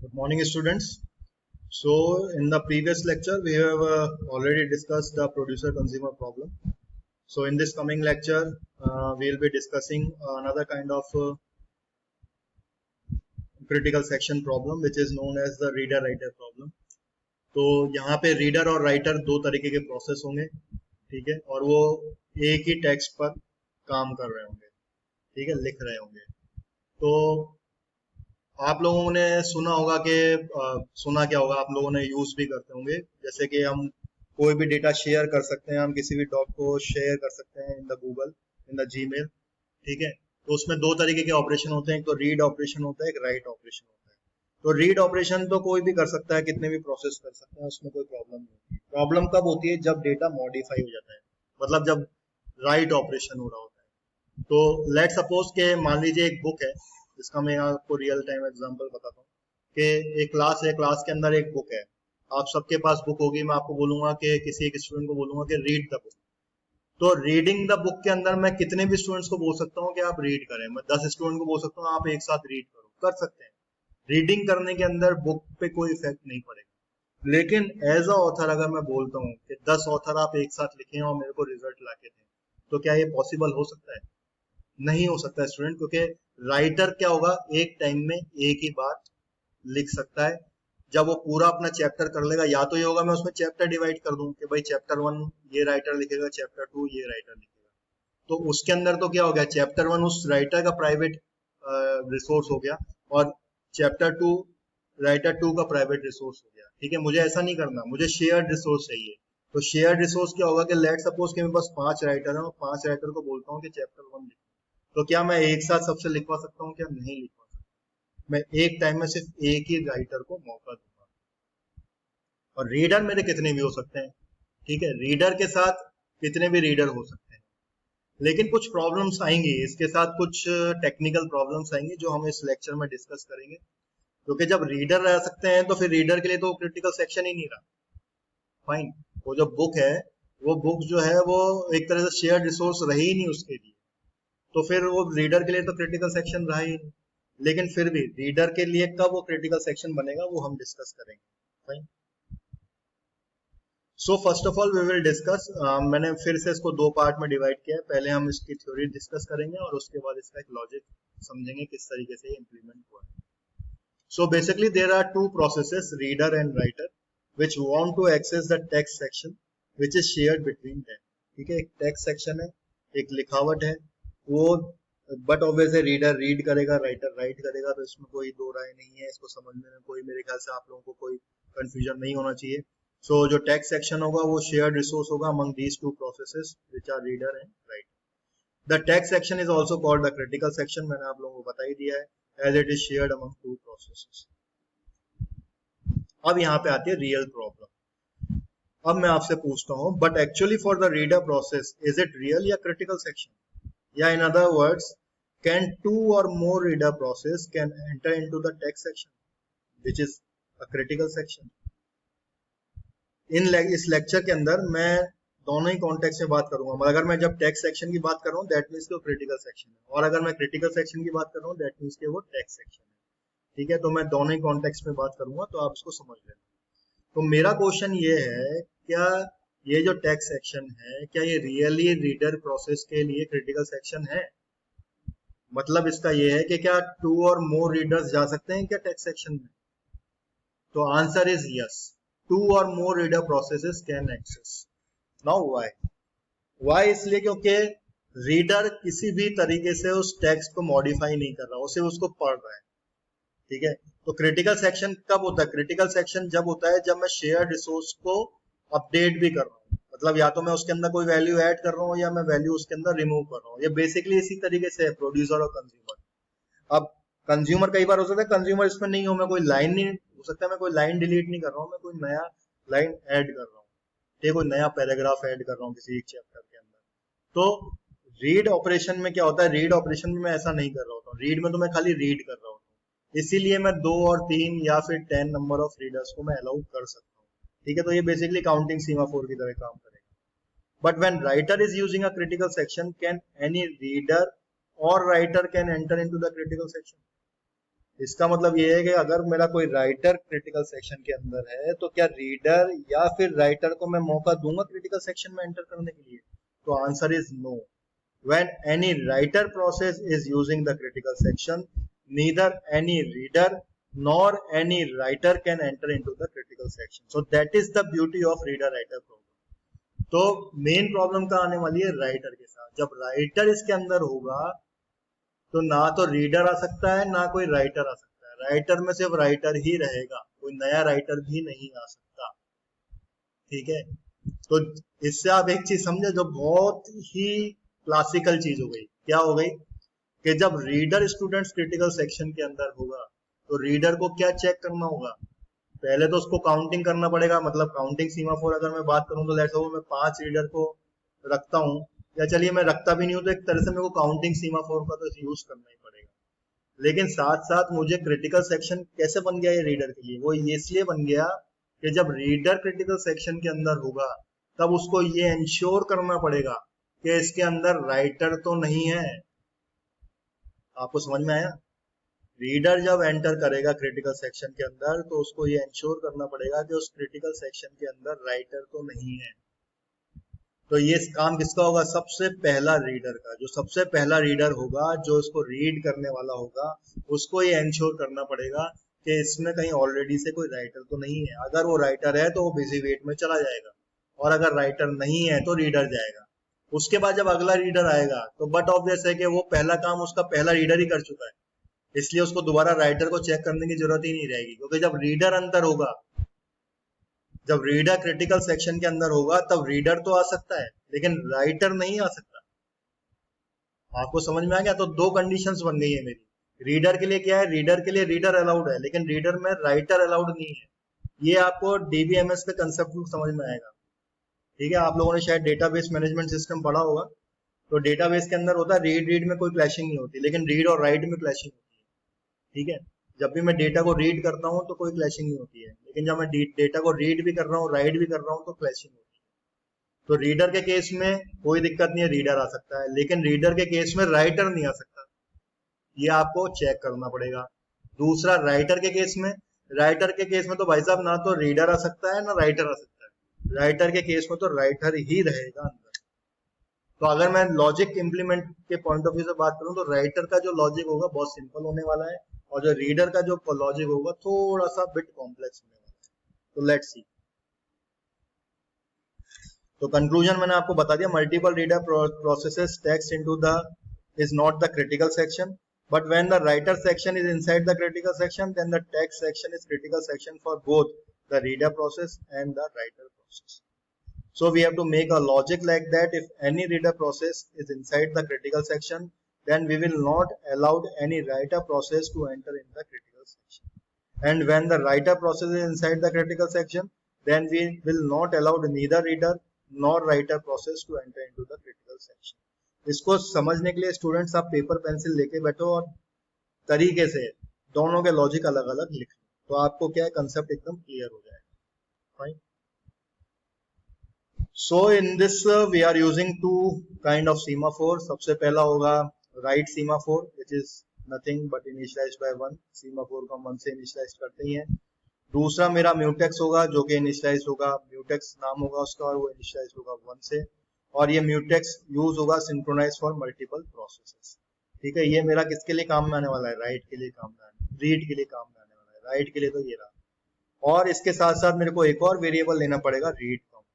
Good morning, students. So, in the previous lecture, we have already discussed the producer-consumer problem. So, in this coming lecture, we will be discussing another kind of critical section problem, which is known as the reader-writer problem. तो यहाँ पे reader और writer दो तरीके के process होंगे, ठीक है, और वो एक ही टेक्स्ट पर काम कर रहे होंगे, ठीक है, लिख रहे होंगे. तो आप लोगों ने सुना होगा कि सुना क्या होगा, आप लोगों ने यूज भी करते होंगे, जैसे कि हम कोई भी डेटा शेयर कर सकते हैं, हम किसी भी डॉक को शेयर कर सकते हैं in the Google, in the Gmail, ठीक है. तो उसमें दो तरीके के ऑपरेशन होते हैं, एक तो रीड ऑपरेशन होता है, एक राइट ऑपरेशन होता है. तो रीड ऑपरेशन तो कोई भी कर सकता है, कितने भी प्रोसेस कर सकते हैं, उसमें कोई प्रॉब्लम नहीं होती. प्रॉब्लम कब होती है? जब डेटा मॉडिफाई हो जाता है, मतलब जब राइट ऑपरेशन हो रहा होता है. तो लेट सपोज के मान लीजिए एक बुक है, इसका मैं आपको रियल टाइम एग्जांपल बताता हूँ कि एक क्लास है, क्लास के अंदर एक बुक है, आप सबके पास बुक होगी, मैं आपको बोलूंगा कि किसी एक स्टूडेंट को बोलूंगा कि रीड द बुक. तो रीडिंग द बुक के अंदर मैं कितने भी स्टूडेंट्स को बोल सकता हूँ कि आप रीड करें, मैं 10 स्टूडेंट को बोल सकता हूँ आप एक साथ रीड करो, कर सकते हैं. रीडिंग करने के अंदर बुक पे कोई इफेक्ट नहीं पड़ेगा. लेकिन एज अ ऑथर अगर मैं बोलता हूँ कि 10 ऑथर आप एक साथ लिखें और मेरे को रिजल्ट लाके दें, तो क्या ये पॉसिबल हो सकता है? नहीं हो सकता है स्टूडेंट, क्योंकि राइटर क्या होगा, एक टाइम में एक ही बात लिख सकता है. जब वो पूरा अपना चैप्टर कर लेगा, या तो ये होगा मैं उसमें चैप्टर डिवाइड कर दूं कि भाई चैप्टर 1 ये राइटर लिखेगा, चैप्टर 2 ये राइटर लिखेगा. तो उसके अंदर तो क्या हो गया, चैप्टर 1 उस राइटर का प्राइवेट रिसोर्स हो गया और चैप्टर 2 राइटर 2 का प्राइवेट रिसोर्स हो गया. ठीक है, मुझे ऐसा नहीं करना, मुझे शेयर्ड रिसोर्स चाहिए. तो शेयर्ड रिसोर्स क्या होगा कि लेट सपोज कि मेरे पास 5 राइटर हैं और 5 राइटर को बोलता हूँ कि चैप्टर 1 लिखो. तो क्या मैं एक साथ सबसे लिखवा सकता हूँ? क्या नहीं लिखवा सकता. मैं एक टाइम में सिर्फ एक ही राइटर को मौका दूंगा. और रीडर मेरे कितने भी हो सकते हैं, ठीक है, रीडर के साथ कितने भी रीडर हो सकते हैं. लेकिन कुछ प्रॉब्लम्स आएंगी इसके साथ, कुछ टेक्निकल प्रॉब्लम्स आएंगी जो हम इस लेक्चर में डिस्कस करेंगे. क्योंकि जब रीडर रह सकते हैं तो फिर रीडर के लिए तो क्रिटिकल सेक्शन ही नहीं रहा. फाइन, वो जो बुक है, वो बुक जो है वो एक तरह से शेयर रिसोर्स रही ही नहीं उसके लिए, तो फिर वो रीडर के लिए तो क्रिटिकल सेक्शन रहा ही नहीं. लेकिन फिर भी रीडर के लिए कब वो क्रिटिकल सेक्शन बनेगा वो हम डिस्कस करेंगे. Fine. So first of all we will discuss, मैंने फिर से इसको दो पार्ट में डिवाइड किया है. पहले हम इसकी थ्योरी डिस्कस करेंगे और उसके बाद इसका एक लॉजिक समझेंगे किस तरीके से इम्प्लीमेंट हुआ है. So basically there are two processes, reader and writer, which want to access the text section which is shared between them. ठीक है, एक टेक्स्ट सेक्शन है, एक लिखावट है, वो बट ऑब्वियसली रीडर रीड करेगा, राइटर राइट करेगा, तो इसमें कोई दो राय नहीं है. इसको समझने में कोई, मेरे ख्याल से आप लोगों को कोई कंफ्यूजन नहीं होना चाहिए. सो जो टेक्स्ट सेक्शन होगा वो शेयर्ड रिसोर्स होगा among these two processes which are reader and writer. The text section is also called the critical section, मैंने आप लोगों को बता ही दिया है, as it is shared among two processes. अब यहाँ पे आती है रियल प्रॉब्लम. अब मैं आपसे पूछता हूँ, but actually for the reader process is it real या क्रिटिकल सेक्शन? या in other words, can two और more reader process can enter into the text section which is a critical section? इस lecture के अंदर मैं दोनों ही context में बात करूंगा. मतलब अगर मैं जब टेक्स्ट सेक्शन की बात कर रहा हूँ दैट मीन्स वो क्रिटिकल सेक्शन है, और अगर मैं क्रिटिकल सेक्शन की बात कर रहा हूँ दैट मीन्स वो टेक्स्ट सेक्शन है. ठीक है, तो मैं दोनों ही कॉन्टेक्स्ट में बात करूंगा, तो आप इसको समझ लेना. तो मेरा क्वेश्चन ये है, क्या ये जो टेक्स्ट सेक्शन है, क्या ये रियली रीडर प्रोसेस के लिए क्रिटिकल सेक्शन है? मतलब इसका ये है कि क्या टू और मोर रीडर्स जा सकते हैं क्या टेक्स्ट सेक्शन में? तो आंसर इज यस, टू और more reader processes can access. Now why? इसलिए क्योंकि रीडर किसी भी तरीके से उस टेक्स्ट को मॉडिफाई नहीं कर रहा, उसे उसको पढ़ रहा है. ठीक है, तो क्रिटिकल सेक्शन कब होता है? क्रिटिकल सेक्शन जब होता है जब मैं शेयर रिसोर्स को अपडेट भी कर रहा हूँ, मतलब या तो मैं उसके अंदर कोई वैल्यू ऐड कर रहा हूँ या मैं वैल्यू उसके अंदर रिमूव कर रहा हूँ. ये बेसिकली इसी तरीके से है प्रोड्यूसर और कंज्यूमर. अब कंज्यूमर कई बार हो सकता है कंज्यूमर इसमें नहीं हो, मैं कोई लाइन नहीं हो सकता, मैं कोई लाइन डिलीट नहीं कर रहा हूँ, मैं कोई नया लाइन ऐड कर रहा हूँ, ठीक है, कोई नया पैराग्राफ ऐड कर रहा हूँ किसी एक चैप्टर के अंदर. तो रीड ऑपरेशन में क्या होता है, रीड ऑपरेशन में मैं ऐसा नहीं कर रहा होता हूँ. रीड में तो मैं खाली रीड कर रहा हूँ, इसीलिए मैं 2 और 3 या फिर 10 नंबर ऑफ रीडर्स को मैं अलाउ कर सकता हूँ. ठीक है, तो ये बेसिकली काउंटिंग सीमाफोर की तरह काम करेगा. But when writer is using a critical section, can any reader और writer can enter into the critical section? इसका मतलब ये है कि अगर मेरा कोई राइटर क्रिटिकल सेक्शन के अंदर है तो क्या रीडर या फिर राइटर को मैं मौका दूंगा क्रिटिकल सेक्शन में एंटर करने के लिए? तो answer is no. When any writer process is using the critical section, neither any reader nor any writer can enter into the critical section. So that is the beauty of reader writer problem. तो main problem का आने वाली है writer के साथ। जब writer इसके अंदर होगा तो ना तो रीडर आ सकता है ना कोई राइटर आ सकता है। राइटर में सिर्फ राइटर ही रहेगा, कोई नया राइटर भी नहीं आ सकता। ठीक है, तो इससे आप एक चीज समझे जो बहुत ही क्लासिकल चीज हो गई। क्या हो गई कि जब रीडर स्टूडेंट्स क्रिटिकल सेक्शन के अंदर होगा तो रीडर को क्या चेक करना होगा? पहले तो उसको काउंटिंग करना पड़ेगा, मतलब काउंटिंग सीमाफोर अगर मैं बात करूं तो लेट्स सपोज मैं 5 रीडर को रखता हूं, या चलिए मैं रखता भी नहीं हूं तो एक तरह से मेरे को काउंटिंग सीमाफोर का तो यूज करना ही पड़ेगा। लेकिन साथ साथ मुझे क्रिटिकल सेक्शन कैसे बन गया ये रीडर के लिए? वो ये इसलिए बन गया कि जब रीडर क्रिटिकल सेक्शन के अंदर होगा तब उसको ये इंश्योर करना पड़ेगा कि इसके अंदर राइटर तो नहीं है। आपको समझ में आया? रीडर जब एंटर करेगा क्रिटिकल सेक्शन के अंदर तो उसको ये इंश्योर करना पड़ेगा कि उस क्रिटिकल सेक्शन के अंदर राइटर तो नहीं है। तो ये काम किसका होगा? सबसे पहला रीडर का। जो सबसे पहला रीडर होगा जो इसको रीड करने वाला होगा उसको ये इंश्योर करना पड़ेगा कि इसमें कहीं ऑलरेडी से कोई राइटर तो नहीं है। अगर वो राइटर है तो वो बिजी वेट में चला जाएगा, और अगर राइटर नहीं है तो रीडर जाएगा। उसके बाद जब अगला रीडर आएगा तो बट ऑब्वियस है कि वो पहला काम उसका पहला रीडर ही कर चुका है, इसलिए उसको दोबारा राइटर को चेक करने की जरूरत ही नहीं रहेगी। क्योंकि जब रीडर अंदर होगा, जब रीडर क्रिटिकल सेक्शन के अंदर होगा तब रीडर तो आ सकता है लेकिन राइटर नहीं आ सकता। आपको समझ में आ गया? तो दो कंडीशंस बन गई है मेरी। रीडर के लिए क्या है? रीडर के लिए रीडर अलाउड है लेकिन रीडर में राइटर अलाउड नहीं है। ये आपको डीबीएमएस के कंसेप्ट में समझ में आएगा। ठीक है, आप लोगों ने शायद डेटाबेस मैनेजमेंट सिस्टम पढ़ा होगा। तो डेटाबेस के अंदर होता है रीड रीड में कोई क्लैशिंग नहीं होती, लेकिन रीड और राइट में क्लैशिंग होती है। ठीक है, जब भी मैं डेटा को रीड करता हूँ तो कोई क्लैशिंग नहीं होती है, लेकिन जब मैं डेटा को रीड भी कर रहा हूँ राइट भी कर रहा हूँ तो क्लैशिंग होती है। तो रीडर के केस में कोई दिक्कत नहीं है, रीडर आ सकता है, लेकिन रीडर के केस में राइटर नहीं आ सकता। ये आपको चेक करना पड़ेगा। दूसरा, राइटर के केस में, राइटर के केस में तो भाई साहब ना तो रीडर आ सकता है ना राइटर आ सकता है। राइटर के केस में तो राइटर ही रहेगा अंदर। तो अगर मैं लॉजिक इंप्लीमेंट के पॉइंट ऑफ व्यू से बात करूं तो राइटर का जो लॉजिक होगा बहुत सिंपल होने वाला है, और जो रीडर का जो लॉजिक होगा थोड़ा सा बिट कॉम्प्लेक्स होने वाला है। तो लेट्स सी। तो कंक्लूजन मैंने आपको बता दिया, multiple reader processes text into the is not the critical section, but when the writer section is inside the critical section, then the text section is critical section for both the reader process and the writer process. So we have to make a logic like that. If any reader process is inside the critical section, then we will not allow any writer process to enter in the critical section. And when the writer process is inside the critical section, then we will not allow neither reader nor writer process to enter into the critical section. इसको समझने के लिए students आप paper pencil लेके बैठो और तरीके से दोनों के लॉजिक अलग अलग लिख लो, तो आपको क्या है कंसेप्ट एकदम क्लियर हो जाएगा। Fine. So in this we are using two kind of semaphore. सबसे पहला होगा write semaphore which is nothing but initialised by 1। Semaphore को 1 से इनिशियलाइज करते ही है। दूसरा मेरा म्यूटेक्स होगा जो कि इनिशियलाइज होगा, म्यूटेक्स नाम होगा उसका, और वो इनिशियलाइज होगा 1 से। और ये म्यूटेक्स यूज होगा सिंक्रोनाइज फॉर मल्टीपल प्रोसेसेस। ठीक है, ये मेरा किसके लिए काम में आने वाला है? राइट के लिए काम में आने, रीड के लिए काम में आने वाला है। राइट के लिए तो ये रहा, और इसके साथ साथ मेरे को एक और वेरिएबल लेना पड़ेगा, रीड काउंट।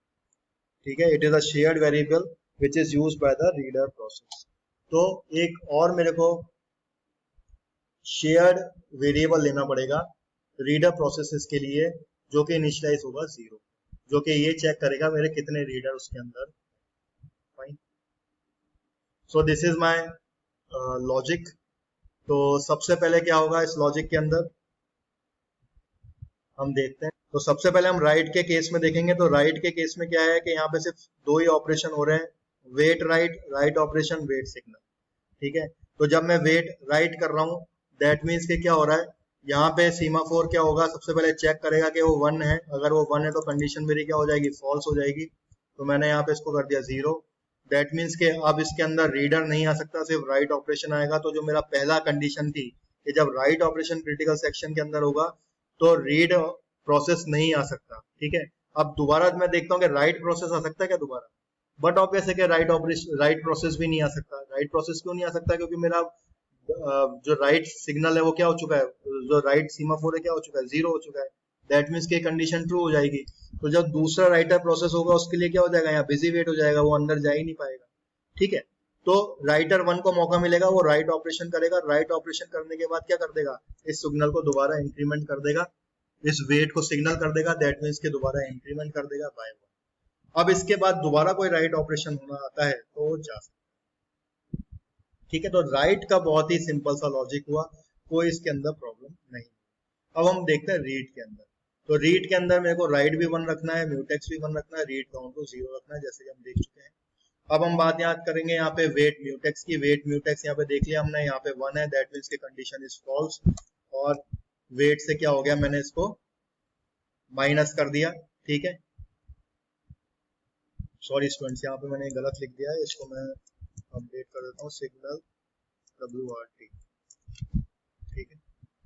ठीक है, it is a shared variable which is use by the reader process. तो एक और मेरे को शेयर्ड वेरिएबल लेना पड़ेगा रीडर प्रोसेसेस के लिए, जो कि इनिशियलाइज होगा 0, जो कि ये चेक करेगा मेरे कितने रीडर उसके अंदर। Fine. So this is my logic. तो सबसे पहले क्या होगा इस लॉजिक के अंदर हम देखते हैं। तो सबसे पहले हम राइट के केस में देखेंगे। तो राइट के केस में क्या है कि यहाँ पे सिर्फ 2 ही ऑपरेशन हो रहे हैं, wait write, write operation, wait signal. ठीक है, तो जब मैं वेट राइट कर रहा हूँ दैट मीन्स कि क्या हो रहा है, यहाँ पे सीमाफोर क्या होगा, सबसे पहले चेक करेगा कि वो 1 है। अगर वो 1 है तो कंडीशन मेरी क्या हो जाएगी, फॉल्स हो जाएगी। तो मैंने यहाँ पे इसको कर दिया 0। दैट मीन्स के अब इसके अंदर रीडर नहीं आ सकता, सिर्फ राइट ऑपरेशन आएगा। तो जो मेरा पहला कंडीशन थी कि जब राइट ऑपरेशन क्रिटिकल सेक्शन के अंदर होगा तो रीड प्रोसेस नहीं आ सकता, ठीक है। अब दोबारा मैं देखता हूँ कि राइट प्रोसेस आ सकता है क्या दोबारा, बट ऑब्वियस है कि राइट प्रोसेस भी नहीं आ सकता। राइट प्रोसेस क्यों नहीं आ सकता, क्योंकि मेरा जो राइट सिग्नल है वो क्या हो चुका है, जो राइट सीमाफोर है क्या हो चुका है, 0 हो चुका है। दैट मीन्स की कंडीशन ट्रू हो जाएगी। तो जब दूसरा राइटर प्रोसेस होगा उसके लिए क्या हो जाएगा, यहाँ बिजी वेट हो जाएगा, वो अंदर जा ही नहीं पाएगा, ठीक है। तो राइटर 1 को मौका मिलेगा, वो राइट ऑपरेशन करेगा। राइट ऑपरेशन करने के बाद क्या कर देगा, इस सिग्नल को दोबारा इंक्रीमेंट कर देगा, इस वेट को सिग्नल कर देगा, दैट मीन्स के दोबारा इंक्रीमेंट कर देगा बाय 1। अब इसके बाद दोबारा कोई राइट ऑपरेशन होना आता है तो वो जा सकता है, ठीक है। तो राइट का बहुत ही सिंपल सा लॉजिक हुआ, कोई इसके अंदर प्रॉब्लम नहीं। अब हम देखते हैं रीड के अंदर। तो रीड के अंदर मेरे को राइट भी 1 रखना है, म्यूटेक्स भी 1 रखना है, रीड काउंट को 0 रखना है, जैसे कि हम देख चुके हैं। अब हम बात याद करेंगे यहाँ पे वेट म्यूटेक्स की। वेट म्यूटेक्स यहाँ पे देख लिया हमने, यहाँ पे 1 है, दैट मीन्स की कंडीशन इज फॉल्स। और वेट से क्या हो गया, मैंने इसको माइनस कर दिया, ठीक है। सॉरी स्टूडेंट्स, यहाँ पे मैंने गलत लिख दिया है, इसको मैं अपडेट कर देता हूँ, सिग्नल WRT, ठीक है।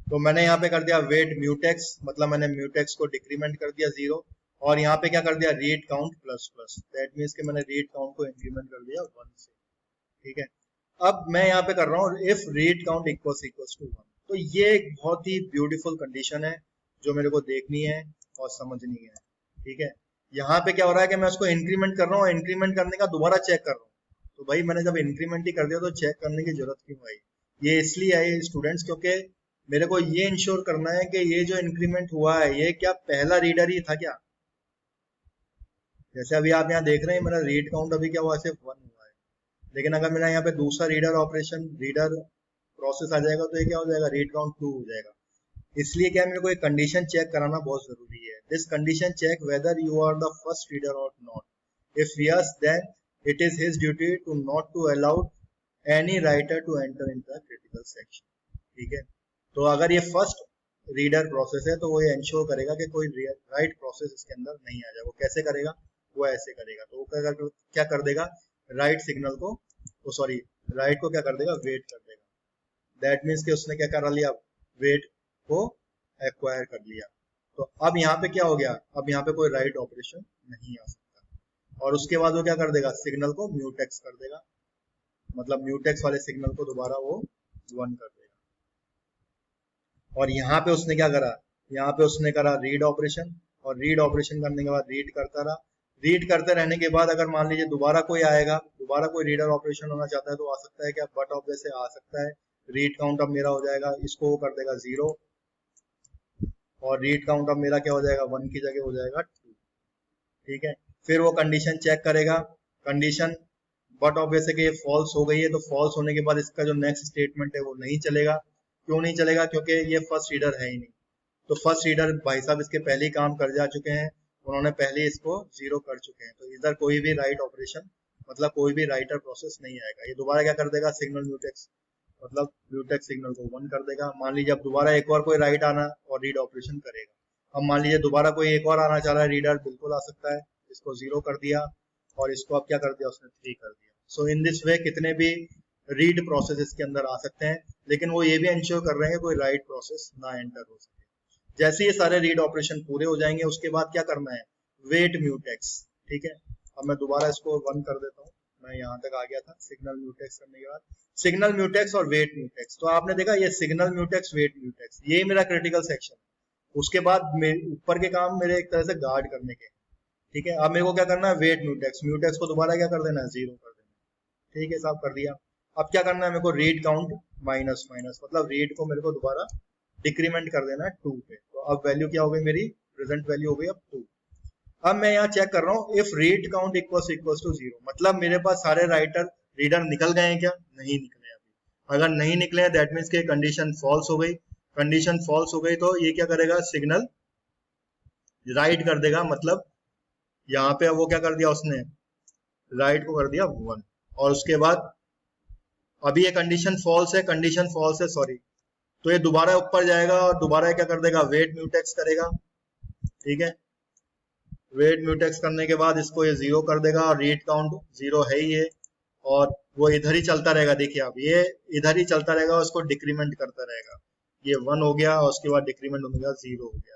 तो मैंने यहाँ पे कर दिया वेट म्यूटेक्स, मतलब मैंने म्यूटेक्स को डिक्रीमेंट कर दिया 0, और यहाँ पे क्या कर दिया, read count plus plus, that means कि मैंने रीड काउंट को इंक्रीमेंट कर दिया 1 से, ठीक है। अब मैं यहाँ पे कर रहा हूँ if read count equals to 1। तो ये एक बहुत ही ब्यूटीफुल कंडीशन है जो मेरे को देखनी है और समझनी है, ठीक है। यहाँ पे क्या हो रहा है कि मैं उसको इंक्रीमेंट कर रहा हूँ, इंक्रीमेंट करने का दोबारा चेक कर रहा हूँ। तो भाई मैंने जब इंक्रीमेंट ही कर दिया तो चेक करने की जरूरत क्यों आई, ये इसलिए आई स्टूडेंट्स क्योंकि मेरे को ये इंश्योर करना है कि ये जो इंक्रीमेंट हुआ है ये क्या पहला रीडर ही था क्या। जैसे अभी आप यहाँ देख रहे हैं मेरा रीड काउंट अभी क्या हुआ, सिर्फ 1 हुआ है, लेकिन अगर मेरा यहाँ पे दूसरा रीडर ऑपरेशन रीडर प्रोसेस आ जाएगा तो ये क्या हो जाएगा, रीड काउंट 2 हो जाएगा। इसलिए क्या मेरे को एक कंडीशन चेक कराना बहुत जरूरी है। This condition check whether you are the first reader और not. If yes then it is his duty to not to allow any writer to enter in the critical section, ठीक है। तो अगर ये फर्स्ट रीडर प्रोसेस है तो वो ये इंश्योर करेगा कि कोई राइट प्रोसेस इसके अंदर नहीं आ जाए। वो कैसे करेगा, वो ऐसे करेगा। तो वो क्या कर देगा, राइट सिग्नल को, सॉरी राइट को क्या कर देगा, वेट कर देगा। दैट मीन्स कि उसने क्या करा लिया, वेट को एक्वायर कर लिया। तो अब यहाँ पे क्या हो गया, अब यहाँ पे कोई राइट ऑपरेशन नहीं आ सकता। और उसके बाद वो क्या कर देगा, सिग्नल को म्यूटेक्स कर देगा, मतलब म्यूटेक्स वाले सिग्नल को दोबारा वो 1 कर देगा। और यहाँ पे उसने क्या करा, यहाँ पे उसने करा रीड ऑपरेशन, और रीड ऑपरेशन करने के बाद रीड करता रहा। रीड करते रहने के बाद अगर मान लीजिए दोबारा कोई आएगा, दोबारा कोई रीडर ऑपरेशन होना चाहता है तो आ सकता है क्या, बट ऑफ जैसे आ सकता है। रीड काउंट अब मेरा हो जाएगा, इसको वो कर देगा 0, और रीड काउंट अब मेरा क्या हो जाएगा, 1 की जगह हो जाएगा 2, ठीक है। फिर वो कंडीशन चेक करेगा, कंडीशन बट ऑफ जैसे कि फॉल्स हो गई है, तो फॉल्स होने के बाद इसका जो नेक्स्ट स्टेटमेंट है वो नहीं चलेगा। क्यों नहीं चलेगा, क्योंकि ये फर्स्ट रीडर है ही नहीं। तो फर्स्ट रीडर भाई साहब इसके पहले ही काम कर जा चुके हैं, उन्होंने पहले इसको 0 कर चुके हैं। तो इधर कोई भी राइट ऑपरेशन, मतलब कोई भी राइटर प्रोसेस नहीं आएगा। ये दोबारा क्या कर देगा, सिग्नल म्यूटेक्स, मतलब म्यूटेक्स सिग्नल को 1 कर देगा। मान लीजिए अब दोबारा एक और कोई राइट आना और रीड ऑपरेशन करेगा। अब मान लीजिए दोबारा कोई एक और आना चाह रहा है रीडर, बिल्कुल आ सकता है, इसको 0 कर दिया, और इसको अब क्या कर दिया उसने, 3 कर दिया। सो इन दिस वे कितने भी रीड प्रोसेस इसके अंदर आ सकते हैं, लेकिन वो ये भी इंश्योर कर रहे हैं कोई राइट प्रोसेस ना एंटर हो सके। जैसे ये सारे रीड ऑपरेशन पूरे हो जाएंगे उसके बाद क्या करना है, वेट म्यूटेक्स, ठीक है। अब मैं दोबारा इसको 1 कर देता हूँ, मैं यहाँ तक आ गया था सिग्नल म्यूटेक्स करने के बाद। सिग्नल म्यूटेक्स और वेट म्यूटेक्स, तो आपने देखा ये सिग्नल म्यूटेक्स वेट म्यूटेक्स, ये मेरा क्रिटिकल सेक्शन। उसके बाद ऊपर के काम मेरे एक तरह से गार्ड करने के, ठीक है। अब मेरे को क्या करना है, वेट म्यूटेक्स, म्यूटेक्स को दोबारा क्या कर देना है, 0 कर देना, ठीक है साहब, कर दिया। अब क्या करना है मेरे को, रीड काउंट माइनस माइनस, मतलब रीड को मेरे को दोबारा डिक्रीमेंट कर देना है 2 पे। तो अब वैल्यू क्या हो गई मेरी, प्रेजेंट वैल्यू हो गई अब 2। अब मैं यहाँ चेक कर रहा हूँ if read count equals to 0, मतलब मेरे पास सारे रीडर निकल गए हैं क्या, नहीं निकले अभी। अगर नहीं निकले दैट मीन्स के कंडीशन फॉल्स हो गई। कंडीशन फॉल्स हो गई तो ये क्या करेगा, सिग्नल राइट कर देगा, मतलब यहाँ पे वो क्या कर दिया उसने, राइट को कर दिया 1। और उसके बाद अभी ये कंडीशन फॉल्स है सॉरी, तो ये दोबारा ऊपर जाएगा और दोबारा क्या कर देगा, वेट म्यूटेक्स करेगा, ठीक है। वेट म्यूटेक्स करने के बाद इसको ये 0 कर देगा, और रीड काउंट 0 है ही है, और वो इधर ही चलता रहेगा। देखिए आप, ये इधर ही चलता रहेगा, उसको डिक्रीमेंट करता रहेगा। ये 1 हो गया और उसके बाद डिक्रीमेंट हो गया, 0 हो गया।